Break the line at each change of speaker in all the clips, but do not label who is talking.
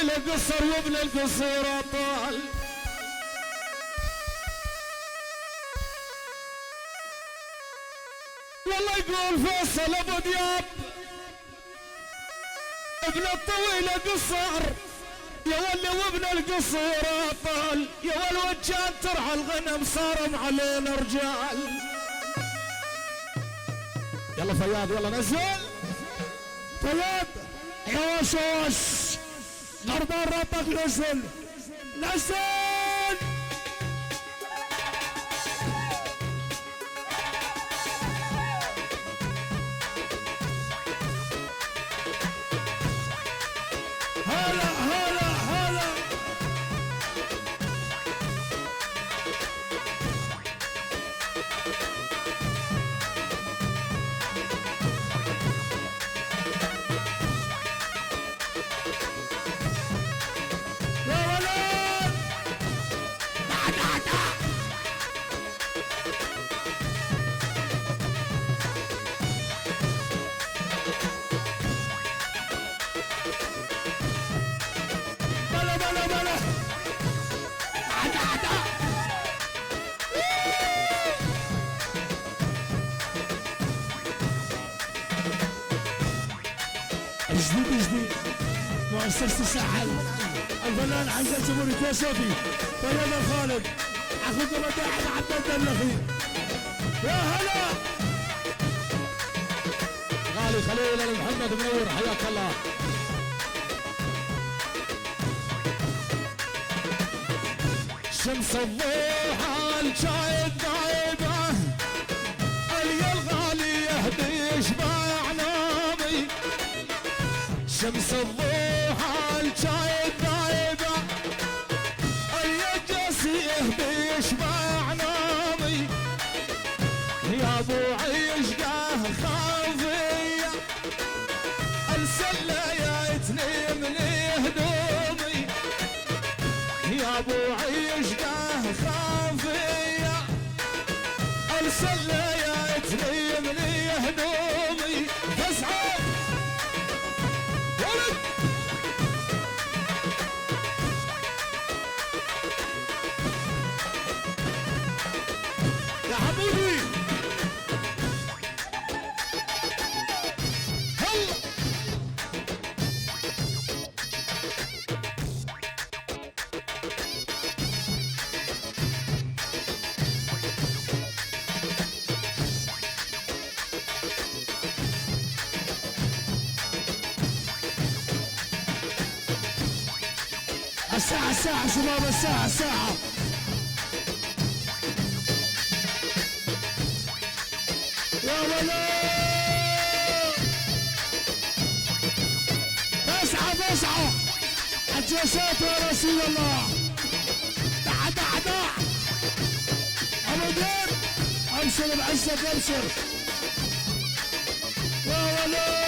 القصر وابن القصير طال والله يقول فيصل ابو دياب ابن الطويل قصر يا ولي وابن القصير طال يا والوجان ترعى الغنم صارم علينا رجال. يلا فياض يلا نزل فياض يا وشوش غربان ربك نزل نزل. هلا هلا هلا يا ولد بلا بلا بلا جديد جديد مؤسسة الساحل الفنان حسن سموري كوسوفي فياض الخالد اخوكم مداحم عبد الدلخي يا هلا غالي خليل محمد منور حياك الله. شمس الضحى الجايد غايبه اليا الغالي يهدي يشبع نومي. شمس الضحى الجايد غايبه اليا جاسي يهدي يشبع نومي. يا ابو عيشقه خافيه السله يا تنيمني هدومي. يا ابو عيشقه خافيه السله يا تنيمني هدومي. فاسعد ولد يا حبيبي هلا الساعة شباب الساعة يا ولد اسعى الجسات يا رسول الله. دع ابو دير ابشر بعزك ابشر يا ولد.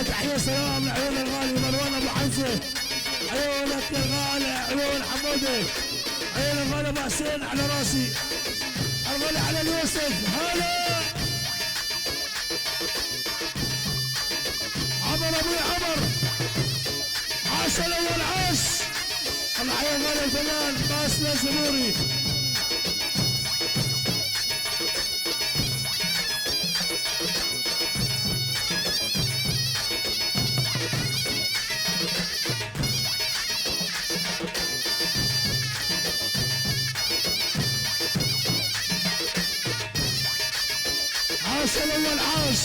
تحية سلام لعيون الغالي مروان ابو حمزه عيونك الغالي عيون حمودي عيون الغالي ابو حسين على راسي الغالي على اليوسف هلا عمر ابوي عمر عاش الاول عاش الله حي الغالي الفنان باسل الزبوري. عاش الاول عاش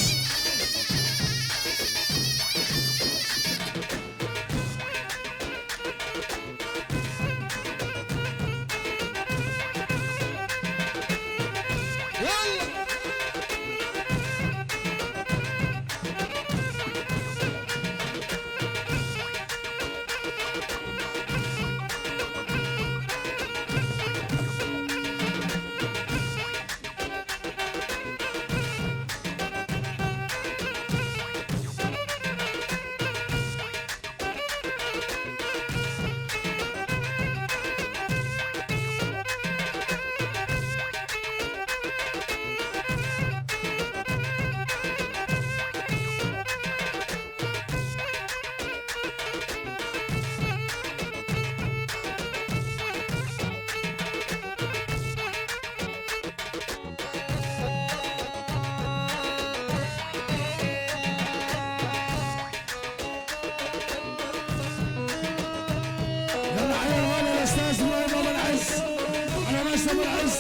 ابو العز.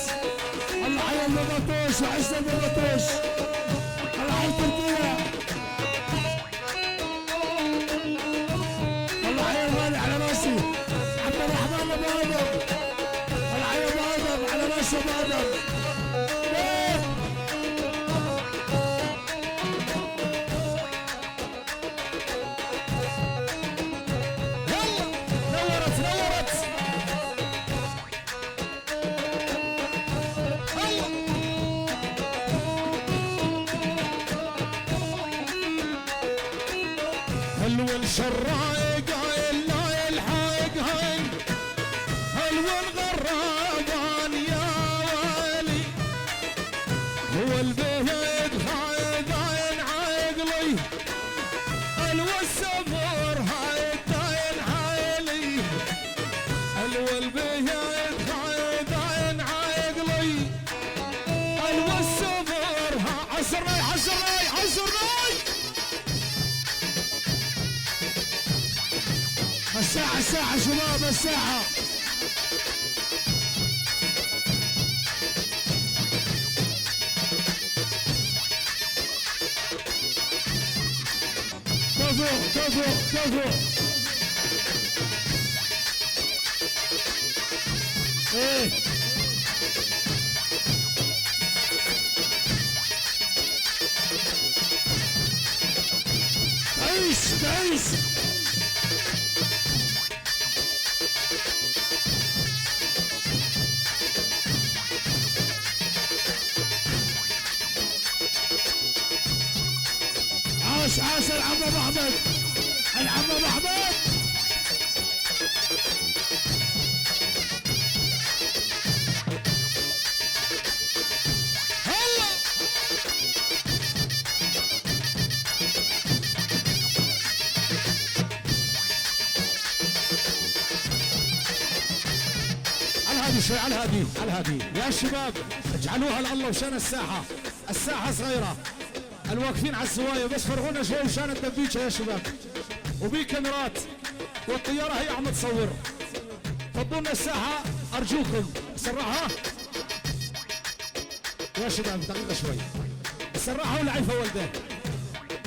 الله حي البطوش وعز البطوش. الله حي تركيا. الله حي الغالي على راسي عبد الرحمن ابو ادم. الله حي ابو ادم على راسي ابو ادم.
الشرايق هاي لا يلحق هاي حلو الغرابان يا ويلي هو البيت هاي داين عقلي حلو السفر هاي داين عقلي حلو البيت هاي داين عقلي حلو السفر ها عسرناي عسرناي عسرناي
الساعة شباب الساعة. كفو ايه تعيش عاش العم ابو احمد. العم ابو احمد
هلا على هذه شوي على هذه يا شباب اجعلوها لله وشان الساحة صغيرة. الواقفين على الزوايا بس فرغونا شوي وشان الدبيجة يا شباب وبي كاميرات والطيارة هي عم تصور. فضونا الساحة أرجوكم سرعها يا شباب دقيقة شوي سرعها والعيفة ولده.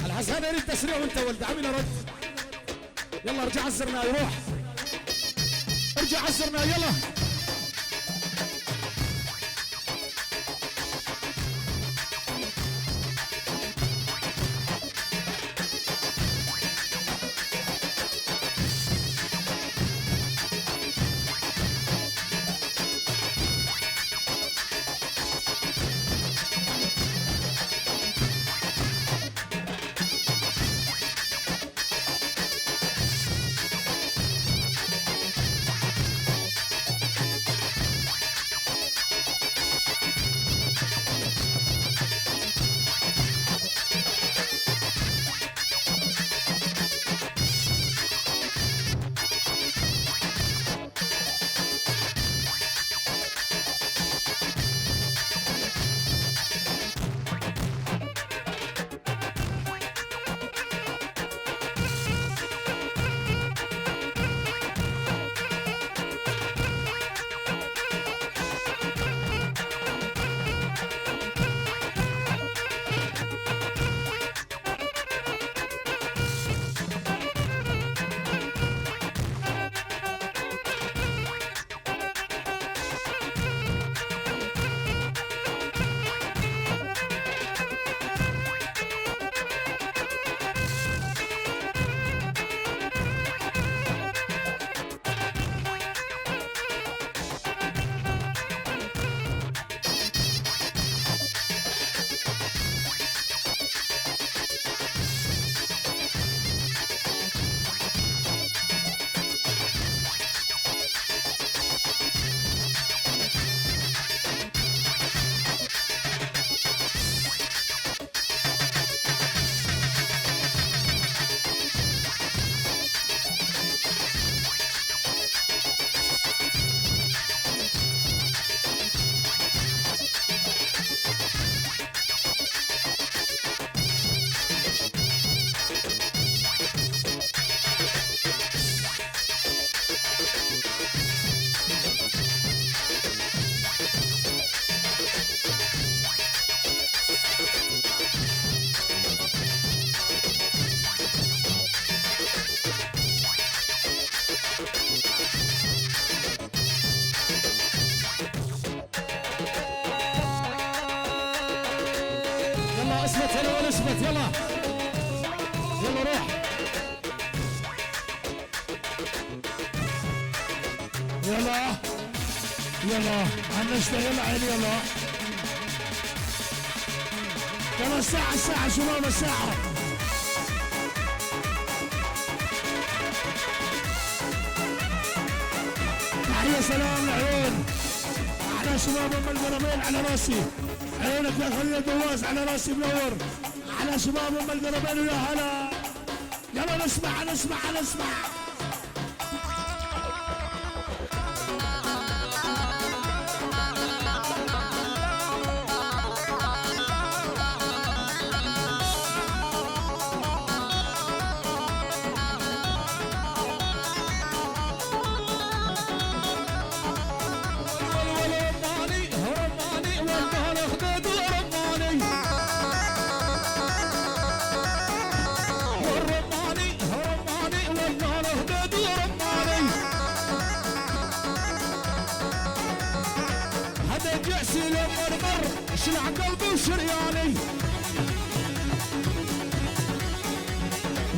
الحسن يريد تسريع وانت ولده عمل رد. يلا ارجع عزرنا يروح ارجع عزرنا يلا. سلوى الاسبت يلا يلا روح
يلا يلا هنشتغل يلا عيني يلا يلا الساعة شباب الساعة تحية سلام العيون على شباب ام القرمين على راسي عيونك يا خليل دواز على راسي منور على شباب ام القرمين ويا هلا يلا نسمع
شلع قلبي وشرياني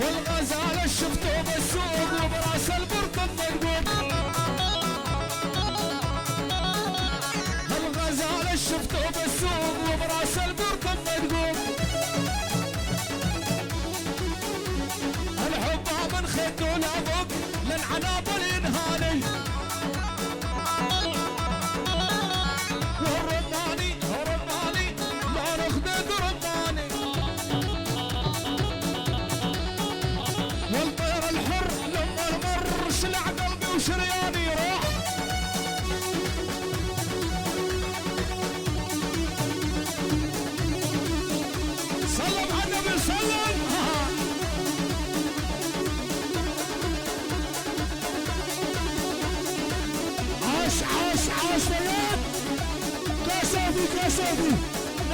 والغزال شفته بالسوق وبراس البرطة مقبوب الغزال شفته بالسوق وبراس البرطة مقبوب الحب من خده لابق للعنابل ينهاني شرياني روح سلم على النبي سلم عاش فياض كاسافي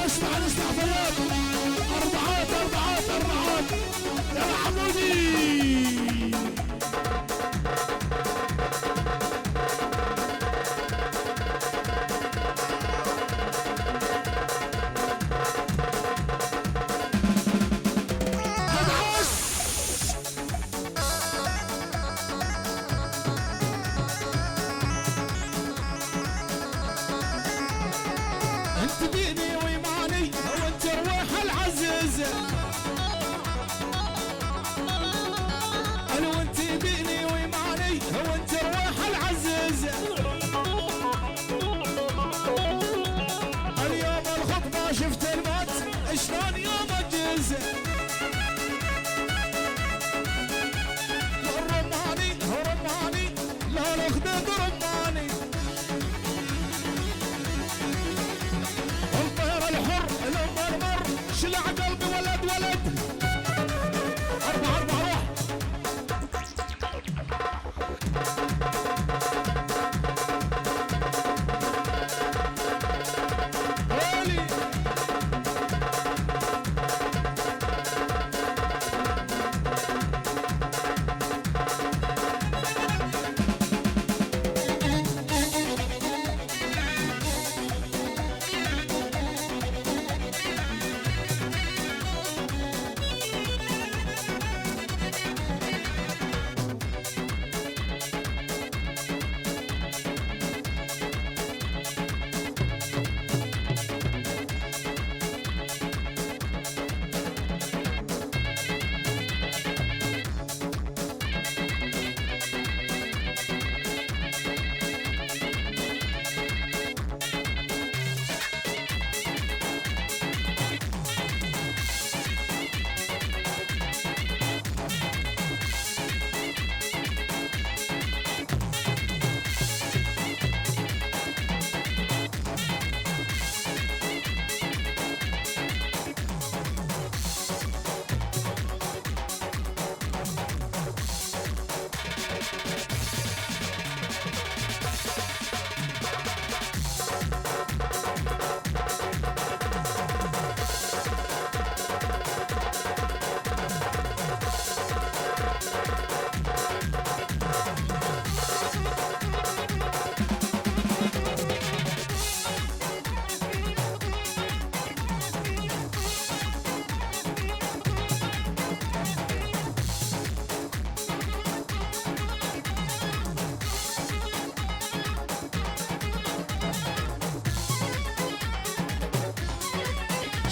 نسمع فياض أربعات يا حمودي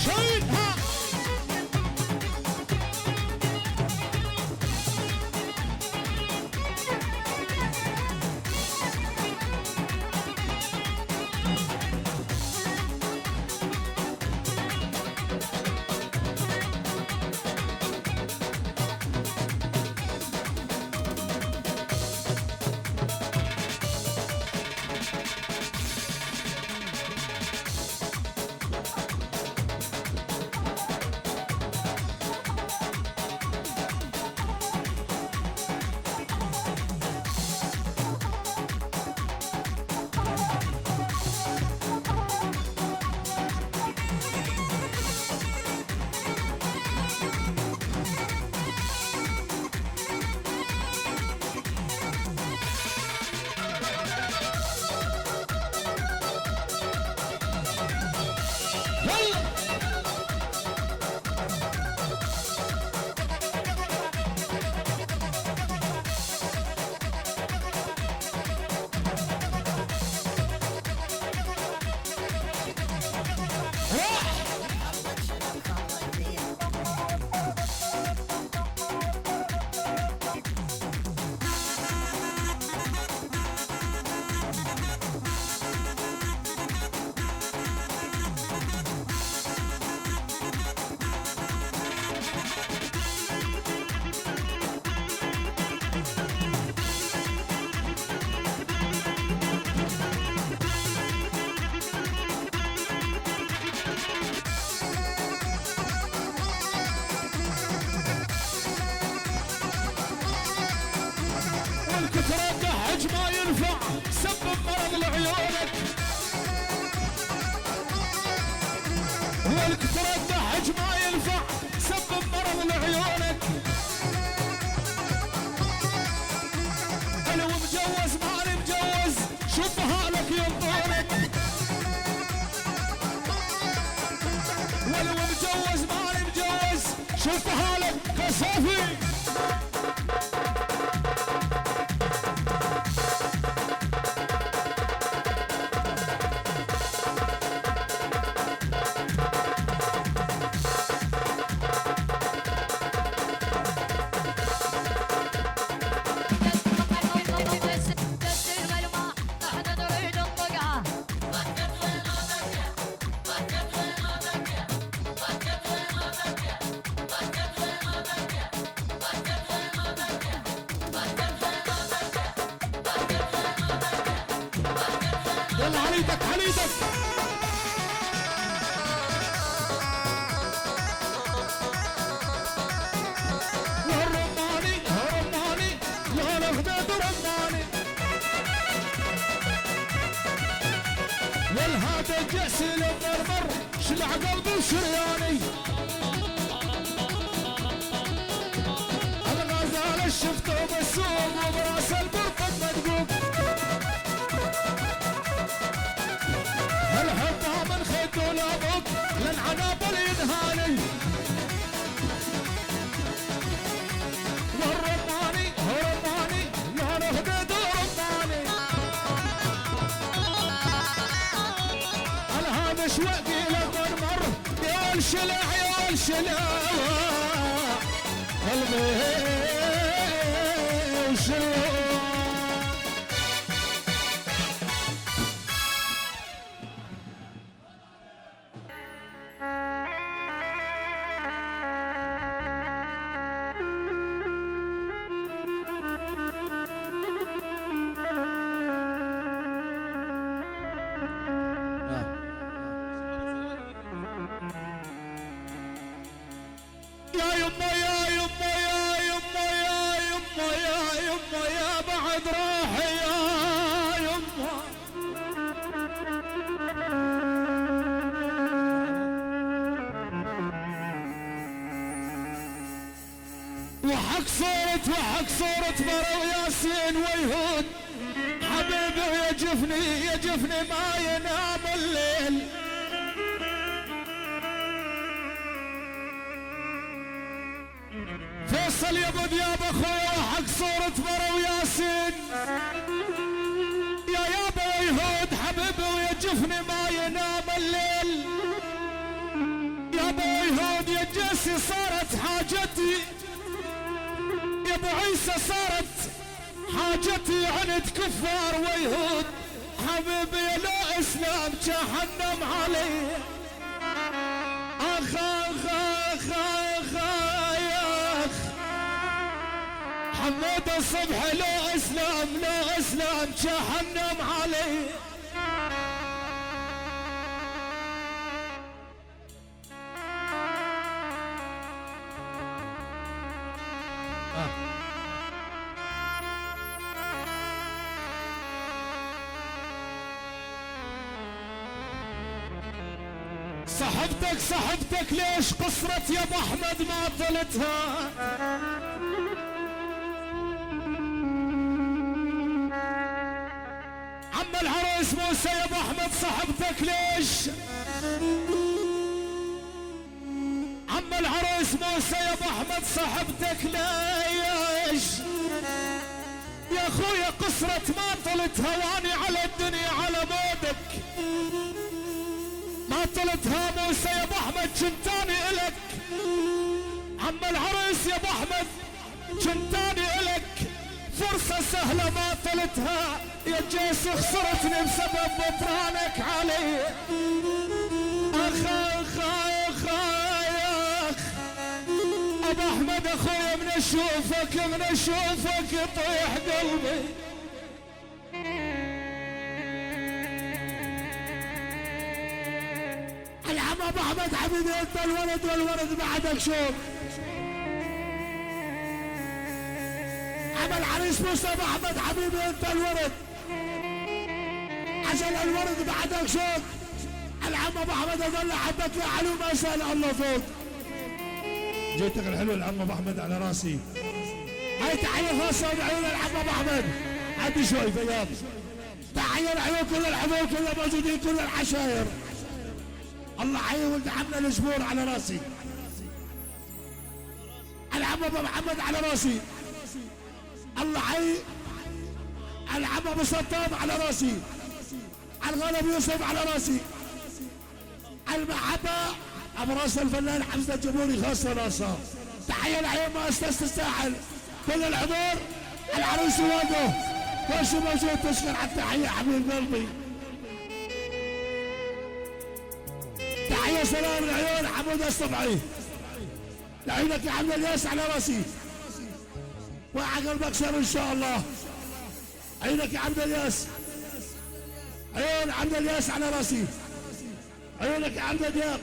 شايل ها ترجح ما ينفع سبب مرض لعيونك ولك ترجح ما ينفع سبب مرض لعيونك انا ومجوز ماني مجوز شوف حالك ينطونك ولو مجوز ماني مجوز شوف حالك كصافي يلا عليدك عليدك والرماني رماني لا الخدود رماني والهذا جأس المرمر شلع قلبي وشرياني الغزال شفته بالسوق وبراس البرقد مدقوق الحبها من خيط ولابك للعنابل ينهاني والرماني رماني لا الخدود رماني الهامش وقي للمرمر يا الشلع يا الشلع قلبي وشلع يا يما يا يما يا يما يا يما يا يما يا بعد راحي يا يما وحق صورة مرو ياسين ويهود حبيبي يا جفني ما ينام الليل فيصل يا ابو دياب اخويا حق صورة مرو ياسين يا يابا يهود حبيبي ويا جفني ما ينام الليل عريسي صارت حاجتي يا ابو عيسى صارت حاجتي عند كفار ويهود حبيبي لو اسلام جهنم علي اخ اخ اخ اخ يا اخ حمود الصبح لو اسلام جهنم علي صحبتك ليش قصرت يا ابو احمد ما طلتها عم العروس موسى يا ابو احمد صحبتك ليش عم العروس موسى يا ابو احمد صحبتك ليش يا اخويا قصرت ما طلتها واني على الدنيا على مودك ما طلتها موسى يا ابو احمد جنتاني الك عم العريس يا ابو احمد جنتاني الك فرصة سهلة ما طلتها يا جيس خسرتني بسبب بطرانك علي اخ اخ اخ يا اخ ابو احمد اخويا من اشوفك يطيح قلبي
العم ابو احمد حبيبي انت الولد والولد بعدك شوف عم العريس موسى ابو احمد حبيبي انت الولد عشان الولد بعدك شوف العم ابو احمد اظل حبك يا علو ما سال الله فوق جيتك الحلو العم ابو احمد على راسي هاي تحيه خاصه بعيون العم ابو احمد عدي شوي فياض تحيه لعيون كل الحضور كل الموجودين كل العشاير الله حي ولد عمنا الجمهور على راسي العم ابو محمد على راسي الله حي العم ابو سطام على راسي الغالب يوسف على راسي المحبه ابو راس الفنان حمزه الجمهوري خاصه راسه تحيه لعيون مؤسسه الساحل كل الحضور العروس واقف وش موجود تشكر على التحيه حبيب قلبي تحيه سلام العيون حمود الصبعي لعينك يا عبد الياس على راسي وعقلبك شر ان شاء الله عينك يا عبد الياس عيون عبد الياس على راسي عيونك يا عبد الدياب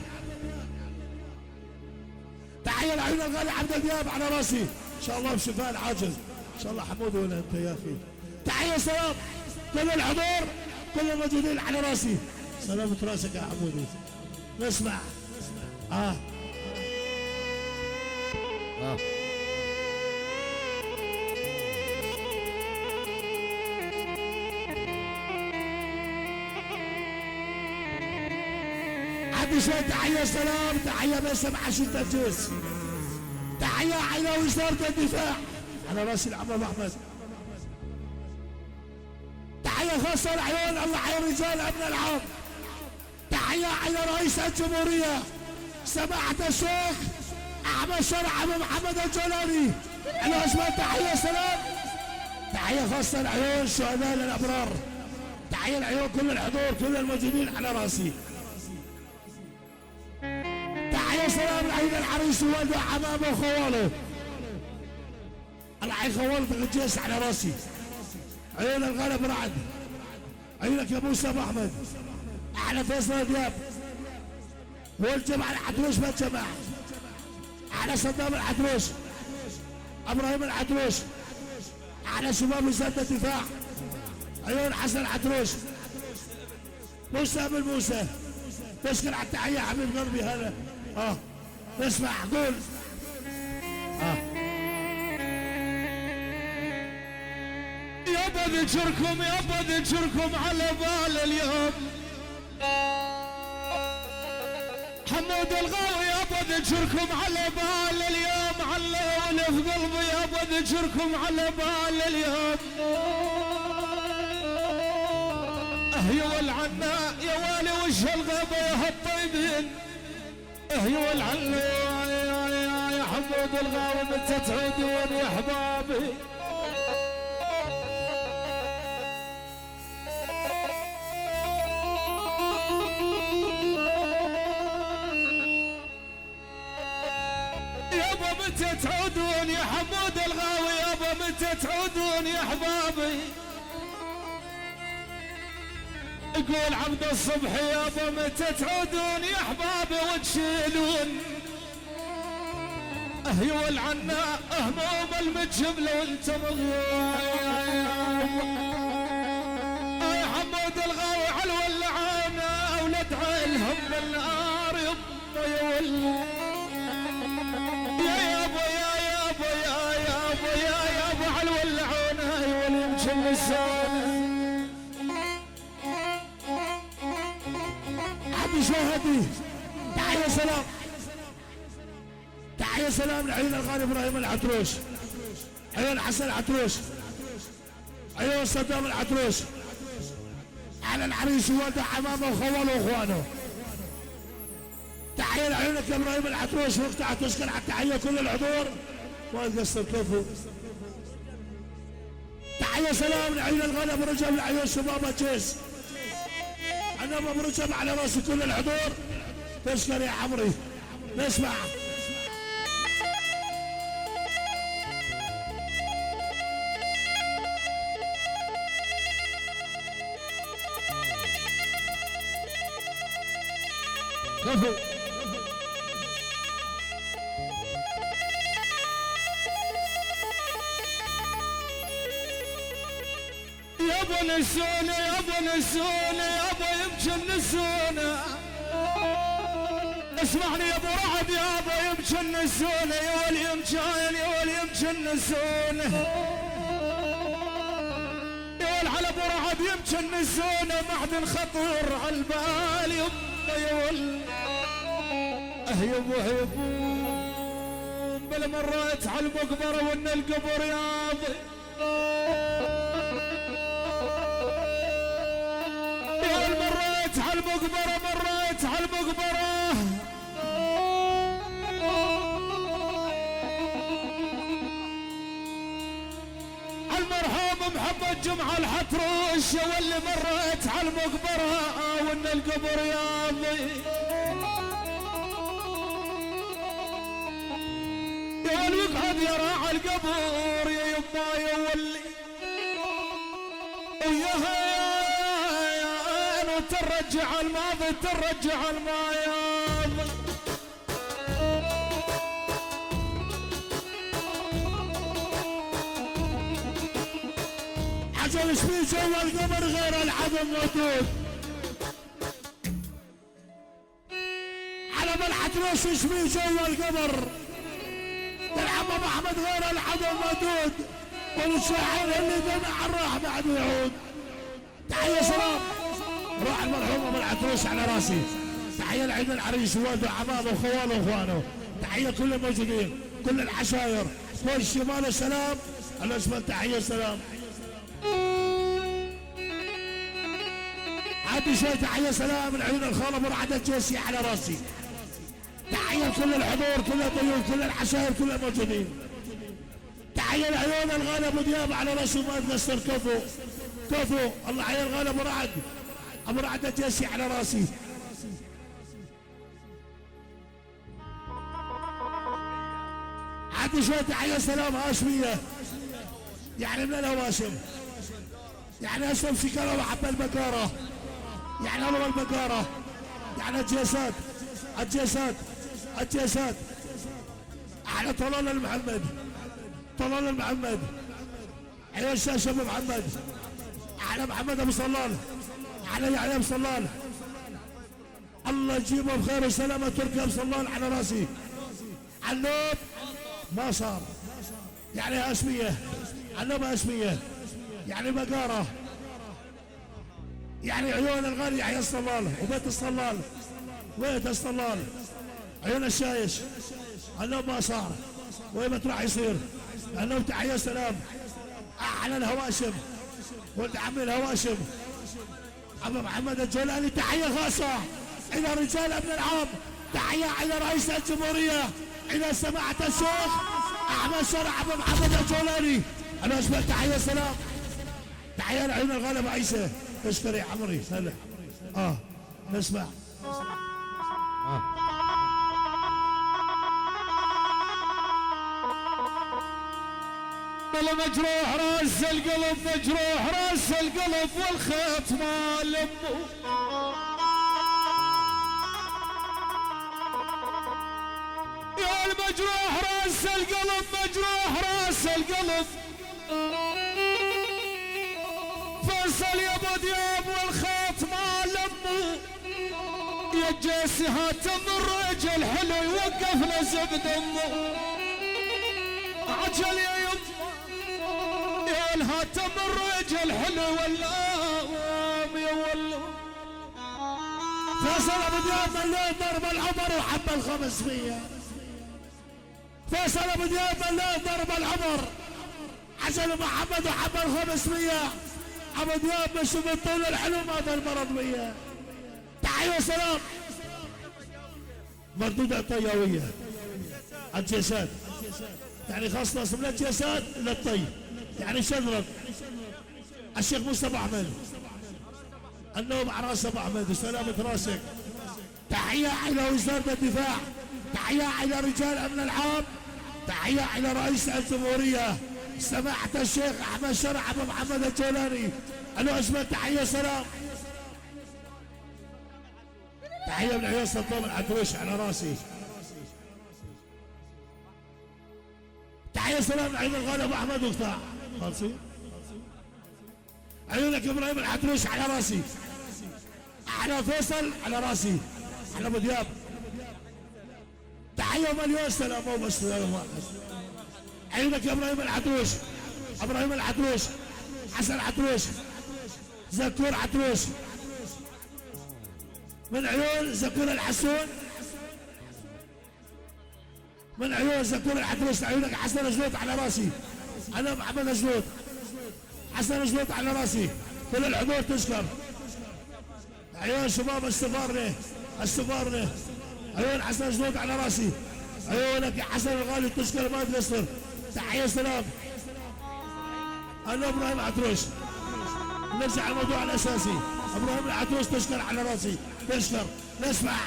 تحيه لعيون الغالي عبد الدياب على راسي ان شاء الله بشفاء العاجل ان شاء الله حمود ولا انت يا اخي تحيه سلام كل الحضور كل الموجودين على راسي سلامة راسك يا حمودي نسمع عندي شوية تحية سلام تحية باسم عشيرة الجيش تحية على وزارة الدفاع على راس العم ابو احمد تحية خاصة لعيون الله حي رجال ابن العام تحية على رئيس الجمهورية سماحة الشيخ احمد شرع ابو محمد الجولاني على اسمه تحية سلام تحية خاصة لعيون الشهداء الابرار تحية لعيون كل الحضور كل الموجودين على راسي تحية سلام لعيون العريس وولده حمامه وخواله العين خوالة الجيش على راسي عيون الغلب رعد عيونك يا موسى ابو احمد على فيصل دياب والجمع العدروش ما الجمع على صدام العدروش ابراهيم العدروش على شباب وزارة الدفاع عيون حسن العدروش موسى بن موسى تشكر على التحية حبيب قلبي هذا اسمع قول
يابا ذكركم على بال اليوم حمود الغاوي يابا ذكركم على بال اليوم على في قلبي يابا ذكركم على بال اليوم يا والعنا يا والي وش الغابة يا هالطيبين يا والعنا حمود الغاوي متى تعودون يا احبابي؟ يابا متى تعودون يا حمود الغاوي؟ يابا متى تعودون يا احبابي؟ يقول عبد الصبح يابا متى تعودون يا احبابي وتشيلون اهي العناء هموم المجبل وانت مغياب. يا حمود الغاوي على الولعانه ولد عيلهم بالنار يما يا يابا يا يابا يا يابا يا يابا على الولعانه واليمشي لسانه.
عبد شاهدي تحية سلام، تحية سلام لعيون الغالي ابراهيم العتروش، عيون حسن العتروش، عيون صدام العتروش، على العريس وولده عمامه وخواله واخوانه. تحية لعيونك يا ابراهيم العتروش، وقتها تشكر على التحية كل الحضور ما تقصر كفو. تحية سلام لعيون الغالي ابو رجب، لعيون شباب جيس، انا ابو رجب على راس كل الحضور. تشكر يا عمري. نسمع
كفو يابا نسونا يابا نسونا يابا يمكن نسونا. اسمعني يا ابو رعد يابا يمكن نسونا يا ولي يمكن يا ولي يمكن نسونا يا ولي على ابو رعد يمكن نسونا. معدن خطير على البال يما يا ولي اهيب وهيبون بلا مريت على المقبره وان القبر ياضي. مريت على المقبرة مريت على المقبرة المرحوم محمد جمعة الحتروش واللي مريت على المقبرة وان القبر ياضي. يا ولي يقعد يراعى القبور يا يما يا ولي وياها ترجع الماضي ترجع الماضي.
عشان اسمي جوا القمر غير العدم موجود. على بالحتروس اسمي جوا القمر العم ابو احمد غير العدم موجود. والشاعر اللي دمع الراح بعد يعود. تحية سلام روح المرحوم ابو العتروس على راسي. تحية لعيد العريس ووالده وعمامه وخواله واخوانه. تحية كل الموجودين كل العشاير كل الشمال السلام الاسفل تحية سلام. عندي شوي تحية سلام من عيون الخالة ابو رعد الجيسي على راسي. تحية كل الحضور كل الضيوف كل العشاير كل الموجودين. تحية لعيون الغالي ابو دياب على راسي ما تقصر. كفو كفو الله حي الغالي ابو رعد ابو رعد الجيسي على راسي. عندي شوية تحية سلام هاشمية يعني من الهواشم يعني اشرب شكارة وحب البكارة يعني اول البكارة يعني الجيسات الجيسات الجيسات على طلال المحمد طلال المحمد عيال الشاشة ابو محمد على محمد ابو صلال على يحيى ابو صلال الله يجيبه بخير وسلامة. تركي ابو صلال على راسي. عنوب ما صار يعني هاشمية عنوب هاشمية يعني بقارة يعني عيون الغالي يحيى الصلال وبيت الصلال بيت الصلال عيون الشايش عنوب ما صار وين راح يصير. عنوب تحية سلام على الهواشم ولد عمي الهواشم ابو محمد الجولاني. تحية خاصة الى رجال ابن العام. تحية الى رئيس الجمهورية إلى سماحة الشيخ أحمد شرع أبو محمد الجولاني. أنا أسمع تحية سلام، تحية لعيون الغالب عيسى. تشكري عمري سلام. نسمع.
مجروح راس القلب، مجروح راس القلب والخيط ما لمه. يا المجروح راس القلب، مجروح راس القلب. فيصل يا ابو دياب والخيط ما لمه. يا جيسي هاتم الرجل حلو يوقف نزب دمه. عجل يا يم يا الهاتم الرجل حلو والله يا والله.
فيصل ابو دياب مليون ضرب العمر وحب ال500. فيصل ابو دياب مليون ضرب العمر، حسن محمد وحب ال500. ابو دياب مش من طول الحلو ما ضل مرض وياه. تحيه وسلام. مردودة طياوية الجسد، يعني خاصة من الجسد للطي، يعني شذرك. الشيخ مصطفى احمد النوم على راس ابو احمد وسلامة راسك. تحية الى وزارة الدفاع، تحية الى رجال امن العام، تحية الى رئيس الجمهورية سماحة الشيخ احمد شرع ابو محمد الجولاني. الو اسمه تحية سلام. تحية من عيون سلطان العدوش على راسي. تحية سلام لعيون الغالي ابو احمد وقطاع خالصين. عيونك ابراهيم العدوش على راسي. على فيصل على راسي، على ابو دياب. تحية مليون سلام. مو بس عيونك يا ابراهيم العدوش، ابراهيم العدوش، حسن عدوش، زكور عدوش، من عيون زكور الحسون، من عيون زكور العدوش. عيونك حسن جلوط على راسي. انا محمد جلوط، حسن جلوط على راسي. كل الحضور تشكر. عيون شباب استفارنا، استفارنا. عيون حسن جلوط على راسي. عيونك يا حسن الغالي تشكر ما تقصر. تحية سلام. انا ابراهيم العدوش. نرجع على الموضوع الاساسي. ابراهيم العدوش تشكر على راسي، تشكر. نسمع.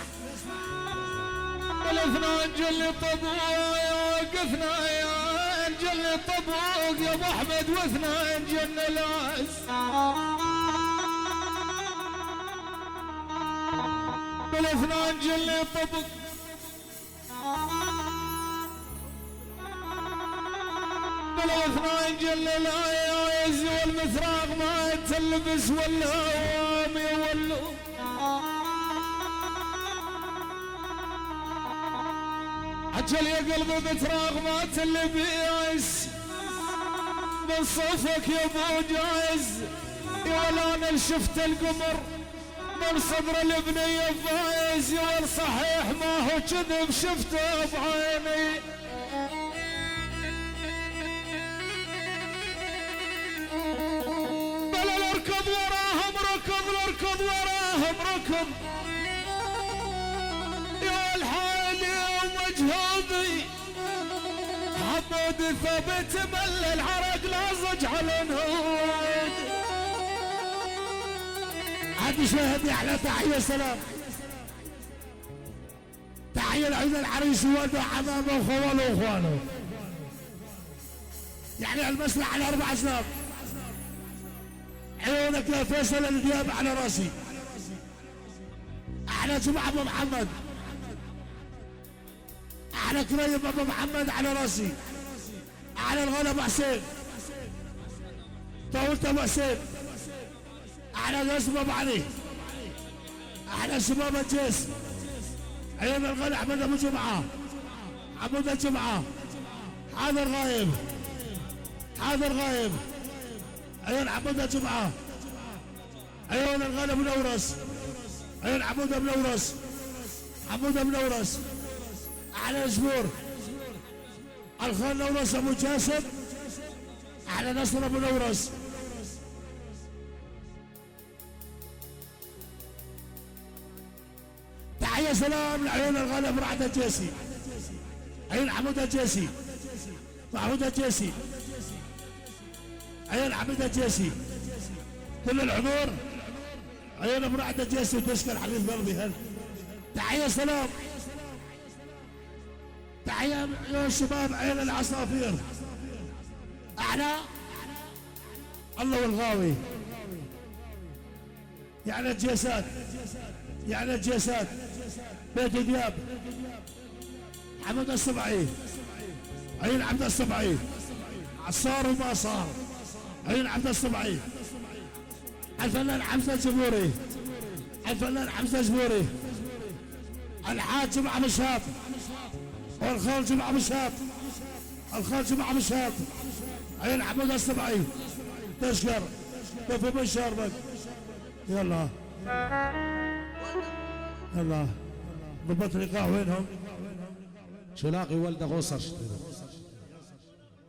الاثنين جل طبوق، وقفنا يا جل طبوق يا ابو احمد، واثنين جن العز. الاثنين جل طبوق، الاثنين جل العز، والمفراق ما تلبس والهوام يولوا. عجل يا قلبي بتراغ ما تلبس من صفك يا ابو جايز. يا ولا انا شفت القمر من صدر البنية فايز. يا والصحيح ما هو كذب شفته بعيني. بل الاركض وراهم ركض، الاركض وراهم ركض. يا الحالي ومجهودي حمود ثبت مل العرق لازج على نهود.
عاد شاهد احلى تحية سلام. تحية لعيون العريس وولده حمامه وخواله واخوانه. يعني المسرح على 4 أسناب. عيونك يا فيصل الدياب على راسي. احلى جمعة ابو محمد، احلى كريم ابو محمد على راسي. احلى الغلا ابو حسين، طولت ابو حسين. احلى جسم ابو علي، احلى شباب الجيش. عيون الغلا احمد ابو جمعة، عمود الجمعة. حاضر غايب، حاضر غايب. عيون عمود الجمعة. عيون الغلا ابو نورس، عيون عمود ابو نورس، عمود ابو نورس. احلى الجمهور الخال نورس ابو جاسم. احلى نصر ابو نورس. تحية سلام لعيون الغالب رعد الجيسي. عيون حمودة جيسي محمودة جيسي عيون حمودة جيسي كل الحضور عيون ابو رعدة جيسي وتشكر حبيب قلبي هل تحية سلام تحية يا شباب عين العصافير احنا الله والغاوي يعني الجيسات يعني الجيسات بيت دياب حمد السبعي عين عبد السبعي صار وما صار عين عبد السبعي الفنان حمزة الجبوري الفنان حمزة الجبوري الحاج جمعة مشهاب والخال جمعة مشهاب الخال جمعة مشهاب عين حمد السبعي تشكر كفو من شربك يلا يلا ضبط لقاء وينهم
شلاقي ولده غوصر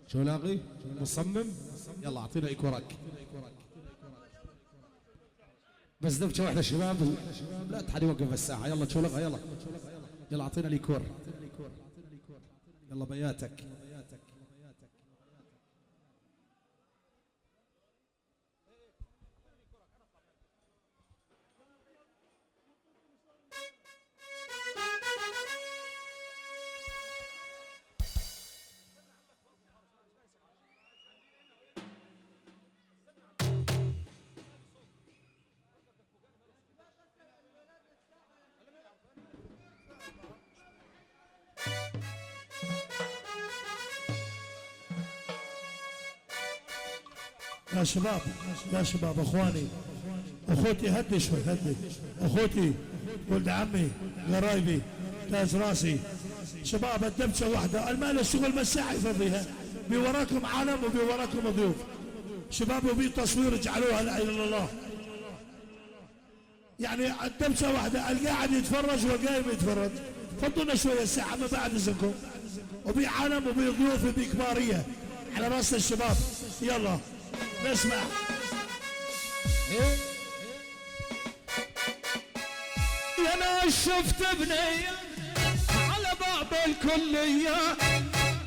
شلاقي مصمم يلا اعطينا ايكورك بس دبشه واحده شباب لا تحد يوقف الساعه يلا شلقها يلا يلا اعطينا الايكور يلا بياتك
يا شباب يا شباب اخواني اخوتي هدي شوي هدي اخوتي ولد عمي قرايبي تاج راسي شباب الدبشه واحده المال الشغل مساحه يفضيها بي وراكم عالم وبي وراكم ضيوف شباب وبي تصوير اجعلوها لا اله الا الله يعني الدبشه واحده القاعد يتفرج والقايم يتفرج فضونا شويه الساعه ما بعد اذنكم وبي عالم وبي ضيوف وبي كباريه على راس الشباب يلا نسمع
يا ناس شفت بنية على باب الكلية